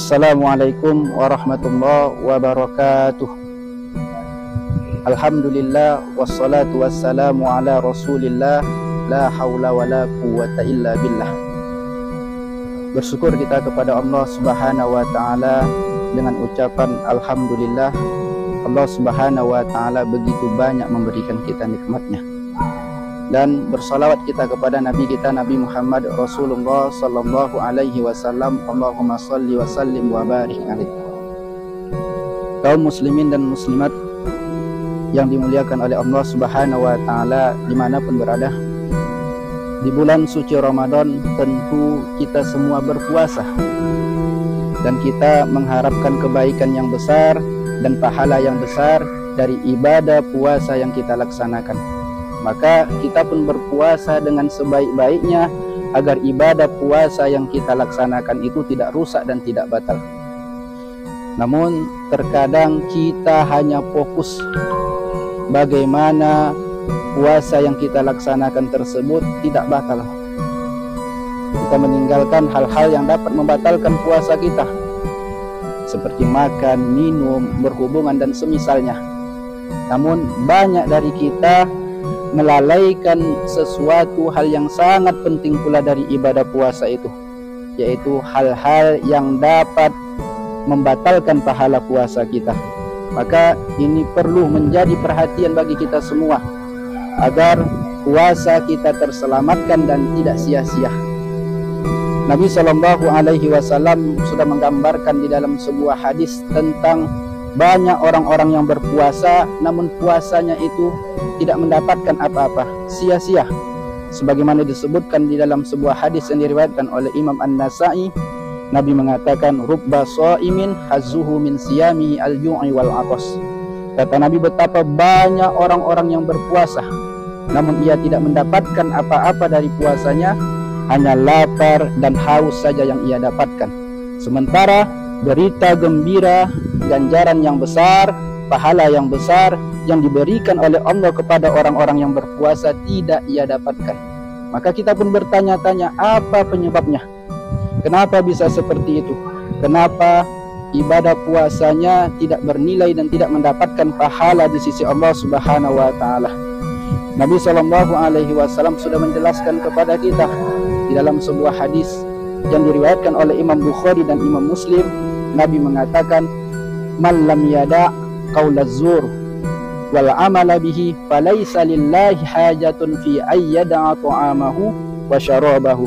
Assalamualaikum warahmatullahi wabarakatuh. Alhamdulillah wassalatu wassalamu ala rasulillah, la haula wa la quwwata illa billah. Bersyukur kita kepada Allah subhanahu wa ta'ala dengan ucapan Alhamdulillah. Allah subhanahu wa ta'ala begitu banyak memberikan kita nikmatnya. Dan bersalawat kita kepada Nabi kita, Nabi Muhammad Rasulullah sallallahu alaihi wasallam. Allahumma salli wa sallim wa barik alaihi. Kaum muslimin dan muslimat yang dimuliakan oleh Allah subhanahu wa ta'ala dimanapun berada, di bulan suci Ramadan tentu kita semua berpuasa, dan kita mengharapkan kebaikan yang besar dan pahala yang besar dari ibadah puasa yang kita laksanakan. Maka kita pun berpuasa dengan sebaik-baiknya agar ibadah puasa yang kita laksanakan itu tidak rusak dan tidak batal. Namun terkadang kita hanya fokus bagaimana puasa yang kita laksanakan tersebut tidak batal. Kita meninggalkan hal-hal yang dapat membatalkan puasa kita, seperti makan, minum, berhubungan dan semisalnya. Namun banyak dari kita melalaikan sesuatu hal yang sangat penting pula dari ibadah puasa itu, yaitu hal-hal yang dapat membatalkan pahala puasa kita. Maka ini perlu menjadi perhatian bagi kita semua agar puasa kita terselamatkan dan tidak sia-sia. Nabi Shallallahu Alaihi Wasallam sudah menggambarkan di dalam sebuah hadis tentang banyak orang-orang yang berpuasa namun puasanya itu tidak mendapatkan apa-apa, sia-sia. Sebagaimana disebutkan di dalam sebuah hadis yang diriwayatkan oleh Imam An-Nasa'i, Nabi mengatakan, rubba sha'imin hazzuhu min siyamihi al-ju'i wal 'atas. Kata Nabi, betapa banyak orang-orang yang berpuasa namun ia tidak mendapatkan apa-apa dari puasanya, hanya lapar dan haus saja yang ia dapatkan. Sementara berita gembira, ganjaran yang besar, pahala yang besar yang diberikan oleh Allah kepada orang-orang yang berpuasa tidak ia dapatkan. Maka kita pun bertanya-tanya, apa penyebabnya? Kenapa bisa seperti itu? Kenapa ibadah puasanya tidak bernilai dan tidak mendapatkan pahala di sisi Allah subhanahu wa ta'ala? Nabi Shallallahu Alaihi Wasallam sudah menjelaskan kepada kita di dalam sebuah hadis yang diriwayatkan oleh Imam Bukhari dan Imam Muslim. Nabi mengatakan, man lam yada' qaulaz zur wal amala bihi falaysa lillahi hajatun fi ayyada'a ta'amahu wa syarabahu.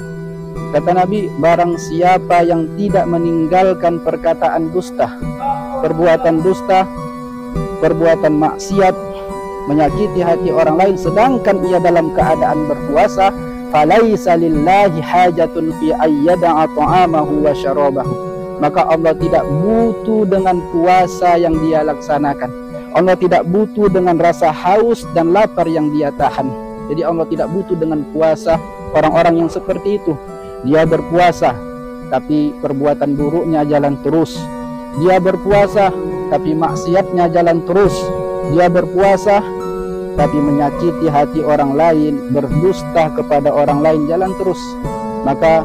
Kata Nabi, barang siapa yang tidak meninggalkan perkataan dusta, perbuatan maksiat, menyakiti hati orang lain sedangkan ia dalam keadaan berpuasa, falaysa lillahi hajatun fi ayyada'a ta'amahu wa syarabahu. Maka Allah tidak butuh dengan puasa yang dia laksanakan. Allah tidak butuh dengan rasa haus dan lapar yang dia tahan. Jadi Allah tidak butuh dengan puasa orang-orang yang seperti itu. Dia berpuasa tapi perbuatan buruknya jalan terus. Dia berpuasa tapi maksiatnya jalan terus. Dia berpuasa tapi menyakiti hati orang lain, berdusta kepada orang lain jalan terus. Maka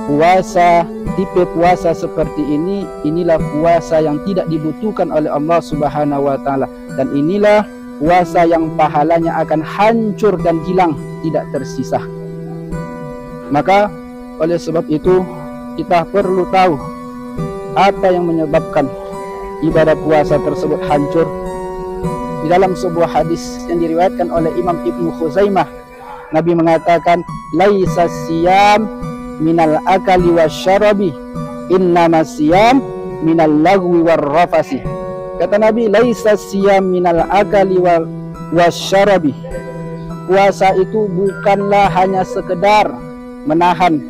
puasa, tipe puasa seperti ini, inilah puasa yang tidak dibutuhkan oleh Allah subhanahu wa ta'ala. Dan inilah puasa yang pahalanya akan hancur dan hilang, tidak tersisa. Maka oleh sebab itu kita perlu tahu apa yang menyebabkan ibadah puasa tersebut hancur. Di dalam sebuah hadis yang diriwayatkan oleh Imam Ibnu Khuzaimah, Nabi mengatakan, laisa siyam minal akali wasyarabi, innamas siyam minal lagwi warrafasi. Kata Nabi, laisa siyam minal akali wasyarabi. Puasa itu bukanlah hanya sekedar menahan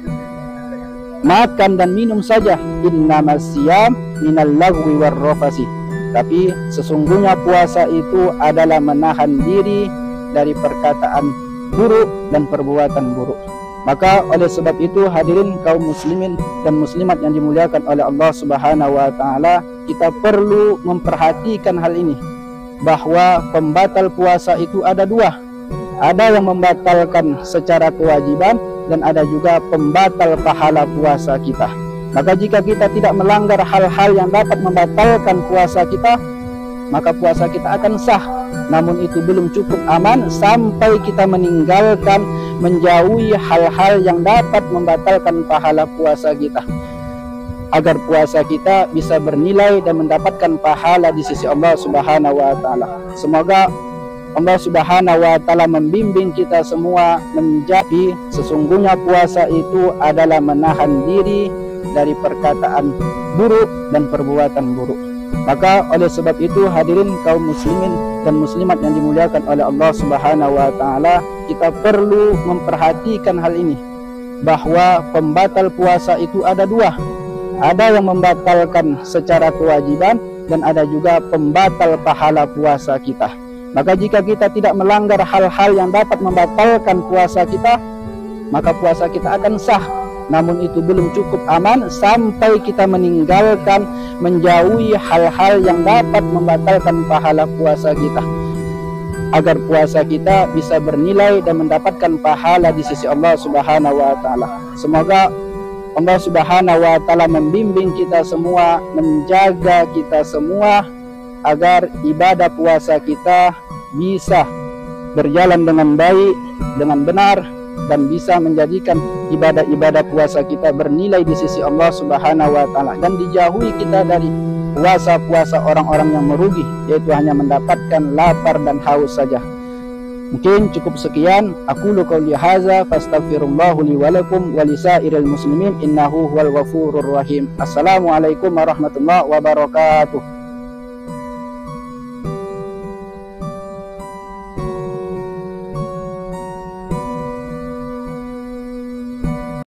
makan dan minum saja. Innamas siyam minal lagwi warrafasi. Tapi sesungguhnya puasa itu adalah menahan diri dari perkataan buruk dan perbuatan buruk. Maka oleh sebab itu hadirin kaum muslimin dan muslimat yang dimuliakan oleh Allah subhanahu wa ta'ala, kita perlu memperhatikan hal ini, bahwa pembatal puasa itu ada dua. Ada yang membatalkan secara kewajiban dan ada juga pembatal pahala puasa kita. Maka jika kita tidak melanggar hal-hal yang dapat membatalkan puasa kita, maka puasa kita akan sah. Namun itu belum cukup aman sampai kita meninggalkan, menjauhi hal-hal yang dapat membatalkan pahala puasa kita, agar puasa kita bisa bernilai dan mendapatkan pahala di sisi Allah Subhanahu wa Ta'ala. Semoga Allah Subhanahu wa Ta'ala membimbing kita semua menjadi sesungguhnya puasa itu adalah menahan diri dari perkataan buruk dan perbuatan buruk. Maka oleh sebab itu, hadirin kaum muslimin dan muslimat yang dimuliakan oleh Allah Subhanahu wa Ta'ala, kita perlu memperhatikan hal ini, bahwa pembatal puasa itu ada dua. Ada yang membatalkan secara kewajiban dan ada juga pembatal pahala puasa kita. Maka jika kita tidak melanggar hal-hal yang dapat membatalkan puasa kita, maka puasa kita akan sah. Namun itu belum cukup aman sampai kita meninggalkan, menjauhi hal-hal yang dapat membatalkan pahala puasa kita, agar puasa kita bisa bernilai dan mendapatkan pahala di sisi Allah Subhanahu wa Ta'ala. Semoga Allah Subhanahu wa Ta'ala membimbing kita semua, menjaga kita semua, agar ibadah puasa kita bisa berjalan dengan baik, dengan benar, dan bisa menjadikan ibadah-ibadah puasa kita bernilai di sisi Allah Subhanahu wa Ta'ala, dan dijauhi kita dari puasa-puasa orang-orang yang merugi, yaitu hanya mendapatkan lapar dan haus saja. Mungkin cukup sekian. Aqulu qouli hadza fastaghfirullahu li wa lakum wa lisairil muslimin innahu huwal ghafurur rahim. Assalamualaikum warahmatullahi wabarakatuh.